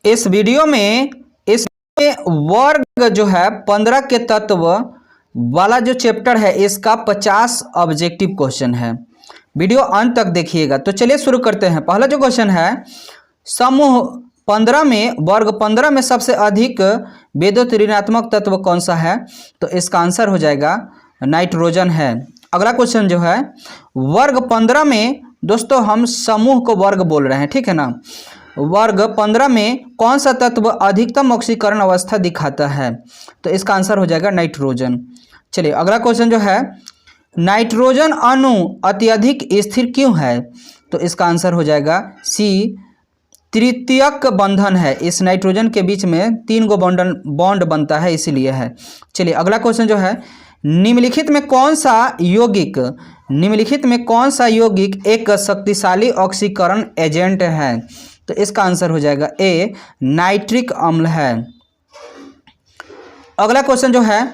इस वीडियो में वर्ग जो है 15 के तत्व वाला जो चैप्टर है इसका 50 ऑब्जेक्टिव क्वेश्चन है। वीडियो अंत तक देखिएगा। तो चलिए शुरू करते हैं। पहला जो क्वेश्चन है, समूह 15 में वर्ग 15 में सबसे अधिक विद्युत ऋणात्मक तत्व कौन सा है? तो इसका आंसर हो जाएगा नाइट्रोजन है। अगला क्वेश्चन जो है, वर्ग 15 में दोस्तों हम समूह को वर्ग बोल रहे हैं, ठीक है ना। वर्ग 15 में कौन सा तत्व अधिकतम ऑक्सीकरण अवस्था दिखाता है? तो इसका आंसर हो जाएगा नाइट्रोजन। चलिए अगला क्वेश्चन जो है, नाइट्रोजन अणु अत्यधिक स्थिर क्यों है? तो इसका आंसर हो जाएगा सी, तृतीयक बंधन है। इस नाइट्रोजन के बीच में 3 गो बॉन्ड बनता है, इसीलिए है। चलिए अगला क्वेश्चन जो है, निम्नलिखित में कौन सा यौगिक एक शक्तिशाली ऑक्सीकरण एजेंट है? तो इसका आंसर हो जाएगा ए, नाइट्रिक अम्ल है। अगला क्वेश्चन जो है,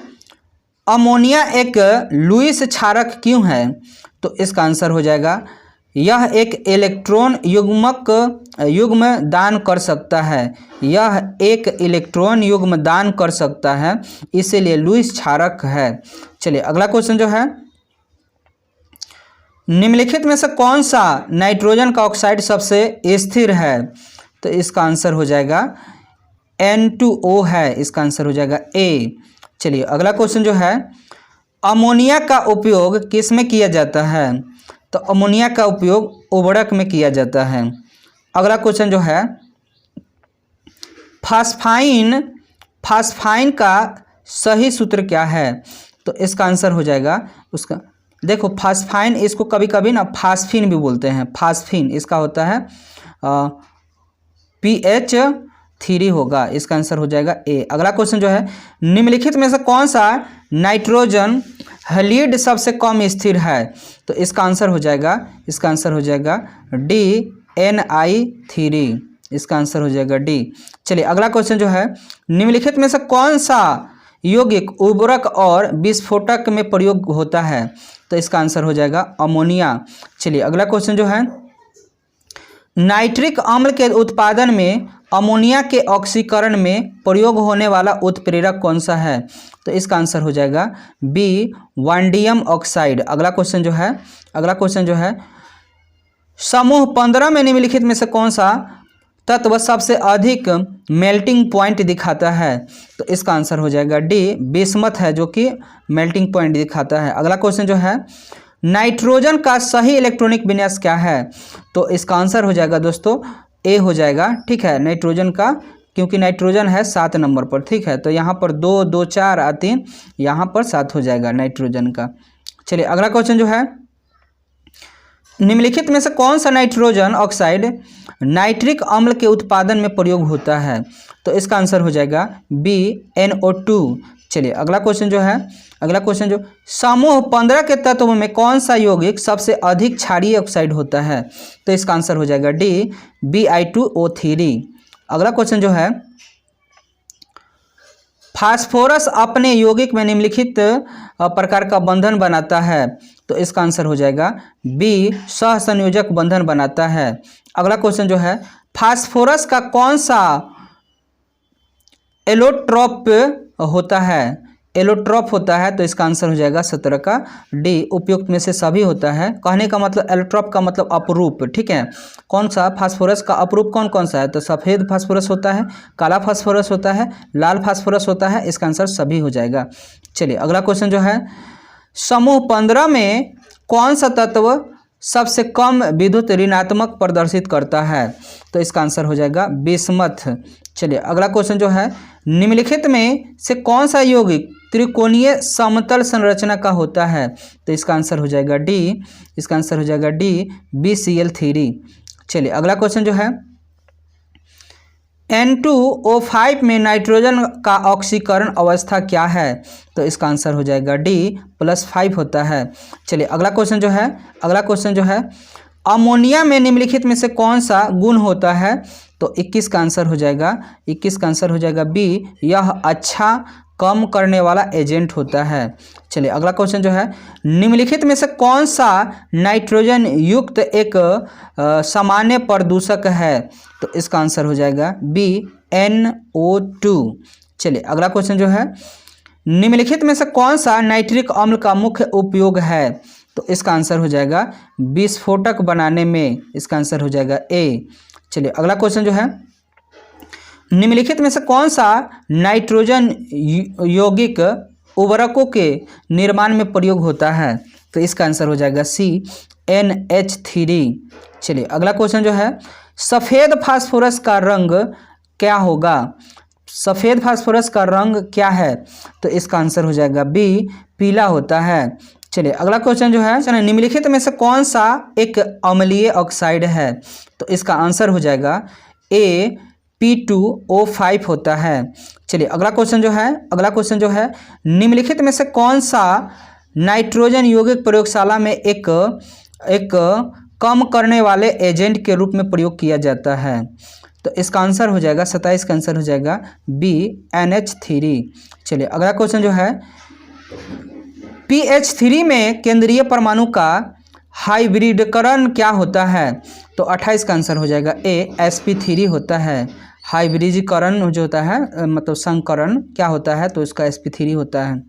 अमोनिया एक लुईस क्षारक क्यों है? तो इसका आंसर हो जाएगा, यह एक इलेक्ट्रॉन युग्म दान कर सकता है। यह एक इलेक्ट्रॉन युग्म दान कर सकता है, इसीलिए लुईस क्षारक है। चलिए अगला क्वेश्चन जो है, निम्नलिखित में से कौन सा नाइट्रोजन का ऑक्साइड सबसे स्थिर है? तो इसका आंसर हो जाएगा N2O है। इसका आंसर हो जाएगा ए। चलिए अगला क्वेश्चन जो है, अमोनिया का उपयोग किस में किया जाता है? तो अमोनिया का उपयोग उर्वरक में किया जाता है। अगला क्वेश्चन जो है, फास्फाइन का सही सूत्र क्या है? तो इसका आंसर हो जाएगा, उसका देखो फास्फाइन, इसको कभी कभी ना फास्फिन भी बोलते हैं। फास्फिन इसका होता है PH3 होगा। इसका आंसर हो जाएगा ए। अगला क्वेश्चन जो है, निम्नलिखित में से कौन सा नाइट्रोजन हैलिड सबसे कम स्थिर है? तो इसका आंसर हो जाएगा डी, Ni3। इसका आंसर हो जाएगा डी। चलिए अगला क्वेश्चन जो है, निम्नलिखित में से कौन सा यौगिक उर्वरक और विस्फोटक में प्रयोग होता है? तो इसका आंसर हो जाएगा अमोनिया। चलिए अगला क्वेश्चन जो है, नाइट्रिक अम्ल के उत्पादन में अमोनिया के ऑक्सीकरण में प्रयोग होने वाला उत्प्रेरक कौन सा है? तो इसका आंसर हो जाएगा बी, वांडियम ऑक्साइड। अगला क्वेश्चन जो है, समूह 15 में निम्नलिखित में से कौन सा तत्व सबसे अधिक मेल्टिंग पॉइंट दिखाता है? तो इसका आंसर हो जाएगा डी, बिस्मथ है, जो कि मेल्टिंग पॉइंट दिखाता है। अगला क्वेश्चन जो है, नाइट्रोजन का सही इलेक्ट्रॉनिक विन्यास क्या है? तो इसका आंसर हो जाएगा दोस्तों ए हो जाएगा, ठीक है, नाइट्रोजन का, क्योंकि नाइट्रोजन है 7 नंबर पर, ठीक है। तो यहाँ पर 2, 2, 4 3, यहाँ पर 7 हो जाएगा नाइट्रोजन का। चलिए अगला क्वेश्चन जो है, निम्नलिखित में से कौन सा नाइट्रोजन ऑक्साइड नाइट्रिक अम्ल के उत्पादन में प्रयोग होता है? तो इसका आंसर हो जाएगा बी, NO2। चलिए अगला क्वेश्चन जो समूह 15 के तत्व में कौन सा यौगिक सबसे अधिक क्षारीय ऑक्साइड होता है? तो इसका आंसर हो जाएगा डी, Bi2O3। अगला क्वेश्चन जो है, फास्फोरस अपने यौगिक में निम्नलिखित प्रकार का बंधन बनाता है। तो इसका आंसर हो जाएगा बी, सहसंयोजक बंधन बनाता है। अगला क्वेश्चन जो है, फास्फोरस का कौन सा एलोट्रोप होता है? तो इसका आंसर हो जाएगा 17 का डी, उपयुक्त में से सभी होता है। कहने का मतलब एलोट्रोप का मतलब अपरूप, ठीक है। कौन सा फास्फोरस का अपरूप कौन सा है? तो सफ़ेद फास्फोरस होता है, काला फास्फोरस होता है, लाल फास्फोरस होता है। इसका आंसर सभी हो जाएगा। चलिए अगला क्वेश्चन जो है, समूह 15 में कौन सा तत्व सबसे कम विद्युत ऋणात्मक प्रदर्शित करता है? तो इसका आंसर हो जाएगा बिस्मथ। चलिए अगला क्वेश्चन जो है, निम्नलिखित में से कौन सा यौगिक त्रिकोणीय समतल संरचना का होता है? तो इसका आंसर हो जाएगा डी, BCl3। चलिए अगला क्वेश्चन जो है, N2O5 में नाइट्रोजन का ऑक्सीकरण अवस्था क्या है? तो इसका आंसर हो जाएगा डी, +5 होता है। चलिए अगला क्वेश्चन जो है, अमोनिया में निम्नलिखित में से कौन सा गुण होता है? तो 21 का आंसर हो जाएगा बी, यह अच्छा कम करने वाला एजेंट होता है। चलिए अगला क्वेश्चन जो है, निम्नलिखित में से कौन सा नाइट्रोजन युक्त एक सामान्य प्रदूषक है? तो इसका आंसर हो जाएगा बी, NO2। चलिए अगला क्वेश्चन जो है, निम्नलिखित में से कौन सा नाइट्रिक अम्ल का मुख्य उपयोग है? तो इसका आंसर हो जाएगा विस्फोटक बनाने में, इसका आंसर हो जाएगा ए। चलिए अगला क्वेश्चन जो है, निम्नलिखित में से कौन सा नाइट्रोजन यौगिक उर्वरकों के निर्माण में प्रयोग होता है? तो इसका आंसर हो जाएगा सी, NH3। चलिए अगला क्वेश्चन जो है, सफ़ेद फास्फोरस का रंग क्या होगा? सफ़ेद फास्फोरस का रंग क्या है? तो इसका आंसर हो जाएगा बी, पीला होता है। चलिए अगला क्वेश्चन जो है, निम्नलिखित में से कौन सा एक अम्लीय ऑक्साइड है? तो इसका आंसर हो जाएगा ए, P2O5 होता है। चलिए अगला क्वेश्चन जो है, निम्नलिखित में से कौन सा नाइट्रोजन यौगिक प्रयोगशाला में एक कम करने वाले एजेंट के रूप में प्रयोग किया जाता है? तो इसका आंसर हो जाएगा 27 का आंसर हो जाएगा बी, NH3। चलिए अगला क्वेश्चन जो है, PH3 में केंद्रीय परमाणु का हाइब्रिडीकरण क्या होता है? तो 28 का आंसर हो जाएगा ए, sp3 होता है। हाइब्रिडीकरण जो होता है मतलब संकरण क्या होता है? तो इसका sp3 होता है।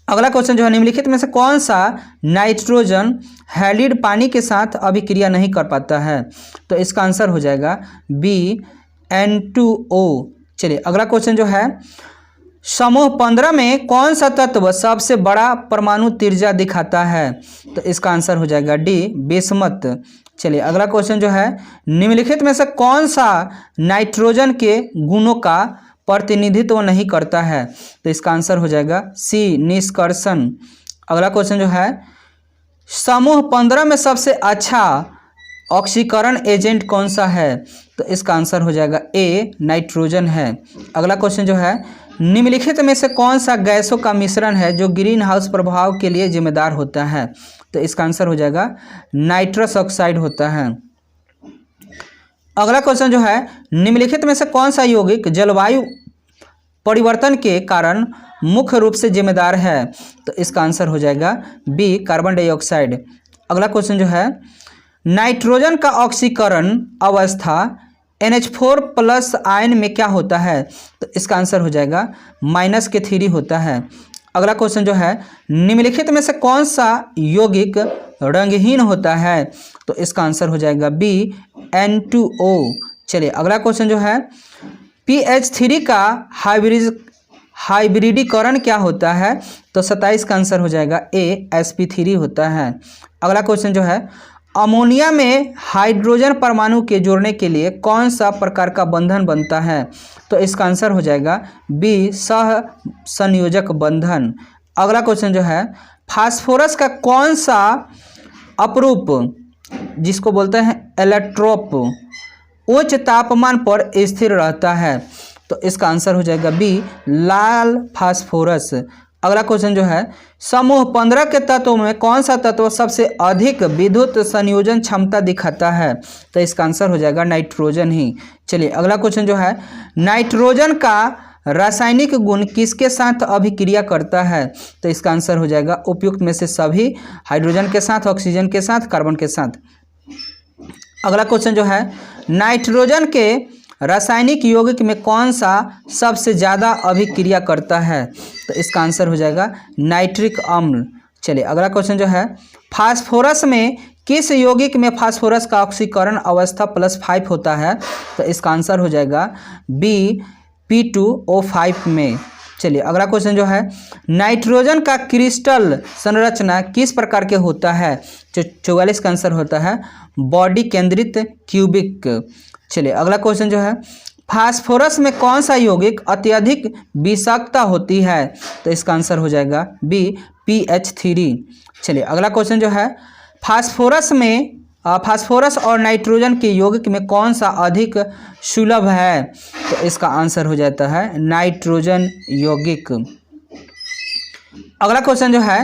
अगला क्वेश्चन जो है, निम्नलिखित में से कौन सा नाइट्रोजन हैलिड पानी के साथ अभिक्रिया नहीं कर पाता है? तो इसका आंसर हो जाएगा बी, N2O। चलिए अगला क्वेश्चन जो है, समूह 15 में कौन सा तत्व सबसे बड़ा परमाणु त्रिज्या दिखाता है? तो इसका आंसर हो जाएगा डी, बिस्मथ। चलिए अगला क्वेश्चन जो है, निम्नलिखित में से कौन सा नाइट्रोजन के गुणों का प्रतिनिधित्व नहीं करता है? तो इसका आंसर हो जाएगा सी, निष्कर्षण। अगला क्वेश्चन जो है, समूह 15 में सबसे अच्छा ऑक्सीकरण एजेंट कौन सा है? तो इसका आंसर हो जाएगा ए, नाइट्रोजन है। अगला क्वेश्चन जो है, निम्नलिखित में से कौन सा गैसों का मिश्रण है जो ग्रीन हाउस प्रभाव के लिए जिम्मेदार होता है? तो इसका आंसर हो जाएगा नाइट्रस ऑक्साइड होता है। अगला क्वेश्चन जो है, निम्नलिखित में से कौन सा यौगिक जलवायु परिवर्तन के कारण मुख्य रूप से जिम्मेदार है? तो इसका आंसर हो जाएगा बी, कार्बन डाइऑक्साइड। अगला क्वेश्चन जो है, नाइट्रोजन का ऑक्सीकरण अवस्था NH4+ आयन में क्या होता है? तो इसका आंसर हो जाएगा -3 होता है। अगला क्वेश्चन जो है, निम्नलिखित में से कौन सा यौगिक रंगहीन होता है? तो इसका आंसर हो जाएगा बी, N2O। चलिए अगला क्वेश्चन जो है, PH3 का हाइब्रिडीकरण क्या होता है? तो 27 का आंसर हो जाएगा ए, sp3 होता है। अगला क्वेश्चन जो है, अमोनिया में हाइड्रोजन परमाणु के जोड़ने के लिए कौन सा प्रकार का बंधन बनता है? तो इसका आंसर हो जाएगा बी, सह संयोजक बंधन। अगला क्वेश्चन जो है, फास्फोरस का कौन सा अपरूप जिसको बोलते हैं एलोट्रोप उच्च तापमान पर स्थिर रहता है? तो इसका आंसर हो जाएगा बी, लाल फास्फोरस। अगला क्वेश्चन जो है, समूह 15 के तत्वों में कौन सा तत्व सबसे अधिक विद्युत संयोजन क्षमता दिखाता है? तो इसका आंसर हो जाएगा नाइट्रोजन ही। चलिए अगला क्वेश्चन जो है, नाइट्रोजन का रासायनिक गुण किसके साथ अभिक्रिया करता है? तो इसका आंसर हो जाएगा उपयुक्त में से सभी, हाइड्रोजन के साथ, ऑक्सीजन के साथ, कार्बन के साथ। अगला क्वेश्चन जो है, नाइट्रोजन के रासायनिक यौगिक में कौन सा सबसे ज़्यादा अभिक्रिया करता है? तो इसका आंसर हो जाएगा नाइट्रिक अम्ल। चलिए अगला क्वेश्चन जो है, फास्फोरस में किस यौगिक में फास्फोरस का ऑक्सीकरण अवस्था +5 होता है? तो इसका आंसर हो जाएगा बी, P2O5 में। चलिए अगला क्वेश्चन जो है, नाइट्रोजन का क्रिस्टल संरचना किस प्रकार के होता है? जो 44 का आंसर होता है बॉडी केंद्रित क्यूबिक। चलिए अगला क्वेश्चन जो है, फास्फोरस में कौन सा यौगिक अत्यधिक विषाक्तता होती है? तो इसका आंसर हो जाएगा बी, PH3। चलिए अगला क्वेश्चन जो है, फास्फोरस और नाइट्रोजन के यौगिक में कौन सा अधिक सुलभ है? तो इसका आंसर हो जाता है नाइट्रोजन यौगिक। अगला क्वेश्चन जो है,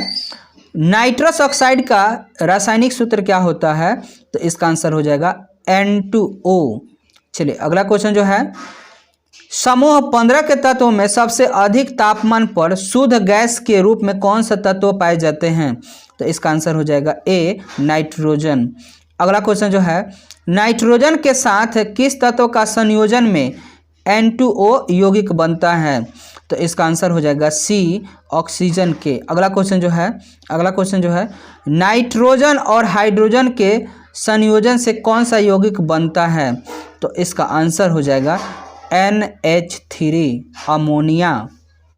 नाइट्रस ऑक्साइड का रासायनिक सूत्र क्या होता है? तो इसका आंसर हो जाएगा N2O। चलिए अगला क्वेश्चन जो है, समूह 15 के तत्वों में सबसे अधिक तापमान पर शुद्ध गैस के रूप में कौन सा तत्व पाए जाते हैं? तो इसका आंसर हो जाएगा ए, नाइट्रोजन। अगला क्वेश्चन जो है, नाइट्रोजन के साथ किस तत्व का संयोजन में N2O यौगिक बनता है? तो इसका आंसर हो जाएगा सी, ऑक्सीजन के। अगला क्वेश्चन जो है नाइट्रोजन और हाइड्रोजन के संयोजन से कौन सा यौगिक बनता है? तो इसका आंसर हो जाएगा NH3, अमोनिया।